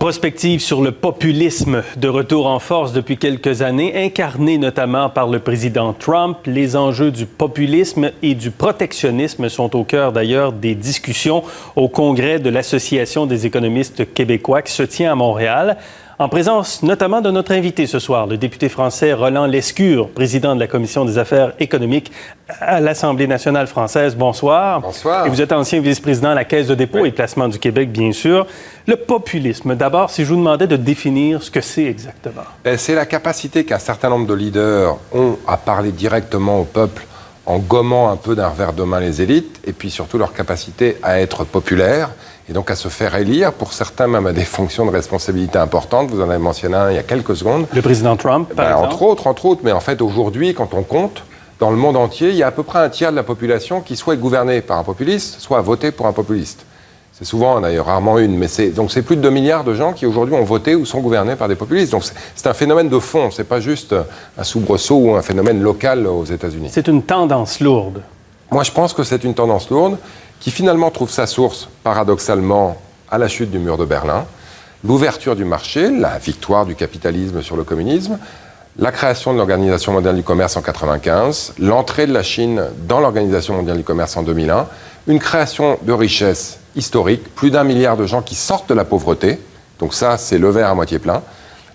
Prospective sur le populisme de retour en force depuis quelques années, incarné notamment par le président Trump. Les enjeux du populisme et du protectionnisme sont au cœur d'ailleurs des discussions au congrès de l'Association des économistes québécois qui se tient à Montréal. En présence notamment de notre invité ce soir, le député français Roland Lescure, président de la Commission des affaires économiques à l'Assemblée nationale française. Bonsoir. Bonsoir. Et vous êtes ancien vice-président à la Caisse de dépôt et placement du Québec, bien sûr. Le populisme, d'abord, si je vous demandais de définir ce que c'est exactement. C'est la capacité qu'un certain nombre de leaders ont à parler directement au peuple en gommant un peu d'un revers de main les élites, et puis surtout leur capacité à être populaire, et donc à se faire élire, pour certains même à des fonctions de responsabilité importantes. Vous en avez mentionné un il y a quelques secondes. Le président Trump, par exemple. Entre autres, mais en fait aujourd'hui, quand on compte, dans le monde entier, il y a à peu près un tiers de la population qui soit est gouvernée par un populiste, soit a voté pour un populiste. C'est souvent, d'ailleurs, rarement une, mais c'est plus de 2 milliards de gens qui aujourd'hui ont voté ou sont gouvernés par des populistes. Donc c'est un phénomène de fond, c'est pas juste un soubresaut ou un phénomène local aux États-Unis. C'est une tendance lourde. Moi, je pense que c'est une tendance lourde qui finalement trouve sa source, paradoxalement, à la chute du mur de Berlin, l'ouverture du marché, la victoire du capitalisme sur le communisme, la création de l'Organisation mondiale du commerce en 1995, l'entrée de la Chine dans l'Organisation mondiale du commerce en 2001, une création de richesses historique, plus d'1 milliard de gens qui sortent de la pauvreté. Donc ça, c'est le verre à moitié plein.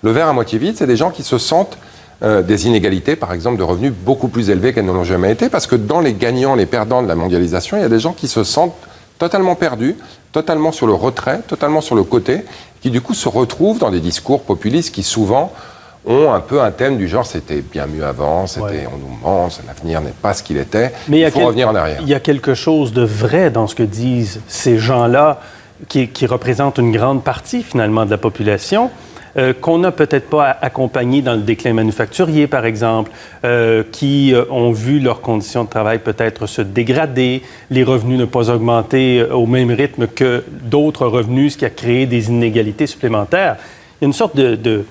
Le verre à moitié vide, c'est des gens qui se sentent des inégalités, par exemple, de revenus beaucoup plus élevés qu'elles ne l'ont jamais été, parce que dans les gagnants, les perdants de la mondialisation, il y a des gens qui se sentent totalement perdus, totalement sur le retrait, totalement sur le côté, qui du coup se retrouvent dans des discours populistes qui souvent ont un peu un thème du genre « c'était bien mieux avant, on nous ment, l'avenir n'est pas ce qu'il était, mais il faut revenir en arrière ». Il y a quelque chose de vrai dans ce que disent ces gens-là, qui représentent une grande partie finalement de la population, qu'on n'a peut-être pas accompagné dans le déclin manufacturier, par exemple, qui ont vu leurs conditions de travail peut-être se dégrader, les revenus ne pas augmenter au même rythme que d'autres revenus, ce qui a créé des inégalités supplémentaires. Il y a une sorte de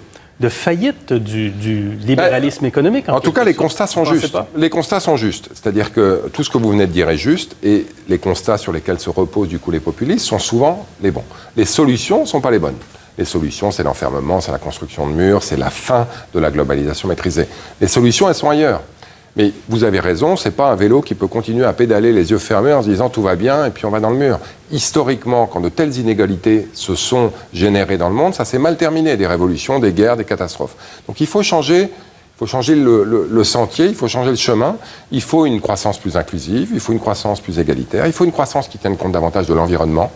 faillite du libéralisme économique. En tout cas, les constats sont justes. Les constats sont justes. C'est-à-dire que tout ce que vous venez de dire est juste, et les constats sur lesquels se reposent du coup les populistes sont souvent les bons. Les solutions ne sont pas les bonnes. Les solutions, c'est l'enfermement, c'est la construction de murs, c'est la fin de la globalisation maîtrisée. Les solutions, elles sont ailleurs. Mais vous avez raison, c'est pas un vélo qui peut continuer à pédaler les yeux fermés en se disant tout va bien et puis on va dans le mur. Historiquement, quand de telles inégalités se sont générées dans le monde, ça s'est mal terminé, des révolutions, des guerres, des catastrophes. Donc il faut changer le sentier, il faut changer le chemin, il faut une croissance plus inclusive, il faut une croissance plus égalitaire, il faut une croissance qui tienne compte davantage de l'environnement.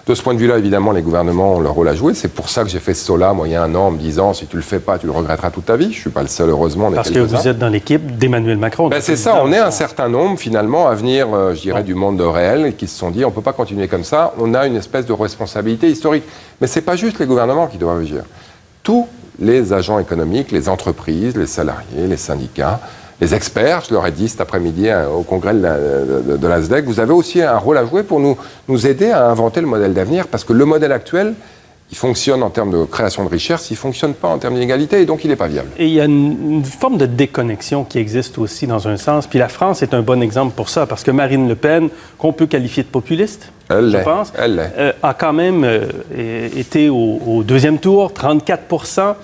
De ce point de vue-là, évidemment, les gouvernements ont leur rôle à jouer. C'est pour ça que j'ai fait ce saut-là, moi, il y a un an, en me disant, si tu le fais pas, tu le regretteras toute ta vie. Je suis pas le seul, heureusement. Parce que vous êtes dans l'équipe d'Emmanuel Macron. C'est ça, on est un certain nombre, finalement, à venir, je dirais, du monde réel, qui se sont dit, on peut pas continuer comme ça, on a une espèce de responsabilité historique. Mais c'est pas juste les gouvernements qui doivent agir. Tous les agents économiques, les entreprises, les salariés, les syndicats, les experts, je leur ai dit cet après-midi au congrès de la SDEC, vous avez aussi un rôle à jouer pour nous aider à inventer le modèle d'avenir, parce que le modèle actuel, il fonctionne en termes de création de richesse, il ne fonctionne pas en termes d'inégalité, et donc il n'est pas viable. Et il y a une forme de déconnexion qui existe aussi dans un sens, puis la France est un bon exemple pour ça, parce que Marine Le Pen, qu'on peut qualifier de populiste, je pense, a quand même été au deuxième tour, 34%.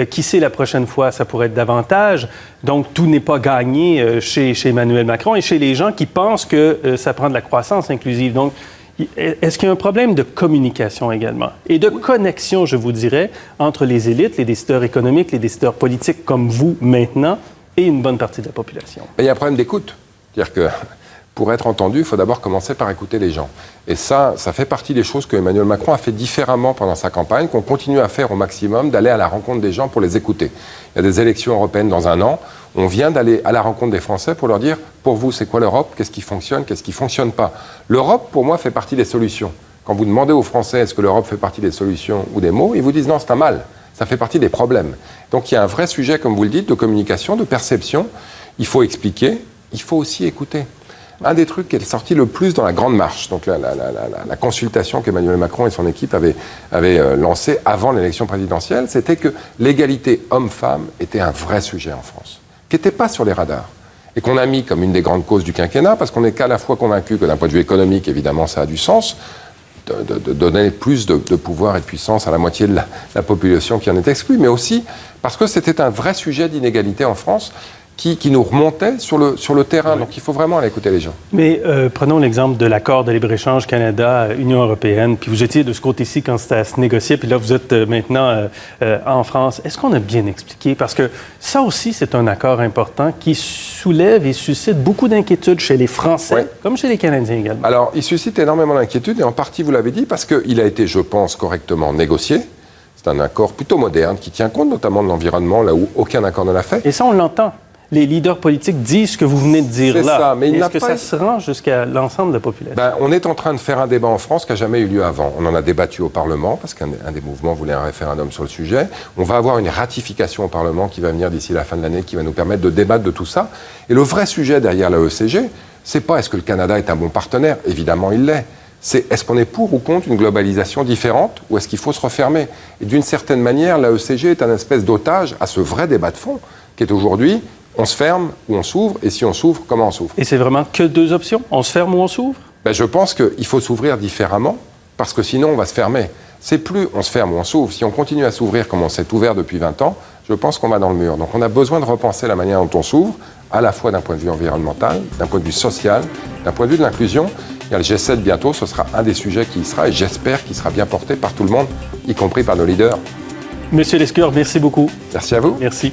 Qui sait, la prochaine fois, ça pourrait être davantage. Donc, tout n'est pas gagné chez Emmanuel Macron et chez les gens qui pensent que ça prend de la croissance inclusive. Donc, est-ce qu'il y a un problème de communication également et de connexion, je vous dirais, entre les élites, les décideurs économiques, les décideurs politiques comme vous maintenant et une bonne partie de la population? Il y a un problème d'écoute. C'est-à-dire que pour être entendu, il faut d'abord commencer par écouter les gens. Et ça fait partie des choses que Emmanuel Macron a fait différemment pendant sa campagne, qu'on continue à faire au maximum, d'aller à la rencontre des gens pour les écouter. Il y a des élections européennes dans un an. On vient d'aller à la rencontre des Français pour leur dire, pour vous, c'est quoi l'Europe? Qu'est-ce qui fonctionne? Qu'est-ce qui ne fonctionne pas? L'Europe, pour moi, fait partie des solutions. Quand vous demandez aux Français, est-ce que l'Europe fait partie des solutions ou des maux, ils vous disent non, c'est un mal. Ça fait partie des problèmes. Donc il y a un vrai sujet, comme vous le dites, de communication, de perception. Il faut expliquer, il faut aussi écouter. Un des trucs qui est sorti le plus dans la Grande Marche, donc la consultation qu'Emmanuel Macron et son équipe avaient lancée avant l'élection présidentielle, c'était que l'égalité homme-femme était un vrai sujet en France, qui n'était pas sur les radars, et qu'on a mis comme une des grandes causes du quinquennat, parce qu'on n'est qu'à la fois convaincu que d'un point de vue économique, évidemment, ça a du sens, de donner plus de pouvoir et de puissance à la moitié de la population qui en est exclue, mais aussi parce que c'était un vrai sujet d'inégalité en France qui nous remontait sur le terrain. Oui. Donc il faut vraiment aller écouter les gens. Mais prenons l'exemple de l'accord de libre-échange Canada-Union européenne, puis vous étiez de ce côté-ci quand c'était à se négocier, puis là vous êtes maintenant en France. Est-ce qu'on a bien expliqué? Parce que ça aussi, c'est un accord important qui soulève et suscite beaucoup d'inquiétudes chez les Français, oui, comme chez les Canadiens également. Alors, il suscite énormément d'inquiétudes, et en partie, vous l'avez dit, parce qu'il a été, je pense, correctement négocié. C'est un accord plutôt moderne qui tient compte notamment de l'environnement, là où aucun accord ne l'a fait. Et ça, on l'entend. Les leaders politiques disent ce que vous venez de dire là. Ça, mais est-ce que ça se rend jusqu'à l'ensemble de la population? On est en train de faire un débat en France qui n'a jamais eu lieu avant. On en a débattu au Parlement, parce qu'un des mouvements voulait un référendum sur le sujet. On va avoir une ratification au Parlement qui va venir d'ici la fin de l'année, qui va nous permettre de débattre de tout ça. Et le vrai sujet derrière la ECG, c'est pas est-ce que le Canada est un bon partenaire? Évidemment, il l'est. C'est est-ce qu'on est pour ou contre une globalisation différente, ou est-ce qu'il faut se refermer? Et d'une certaine manière, la ECG est un espèce d'otage à ce vrai débat de fond, qui est aujourd'hui... On se ferme ou on s'ouvre, et si on s'ouvre, comment on s'ouvre? Et c'est vraiment que deux options? On se ferme ou on s'ouvre? Je pense qu'il faut s'ouvrir différemment, parce que sinon on va se fermer. C'est plus on se ferme ou on s'ouvre. Si on continue à s'ouvrir comme on s'est ouvert depuis 20 ans, je pense qu'on va dans le mur. Donc on a besoin de repenser la manière dont on s'ouvre, à la fois d'un point de vue environnemental, d'un point de vue social, d'un point de vue de l'inclusion. Il y a le G7 bientôt, ce sera un des sujets qui y sera, et j'espère qu'il sera bien porté par tout le monde, y compris par nos leaders. Monsieur Lescure, merci beaucoup. Merci à vous. Merci.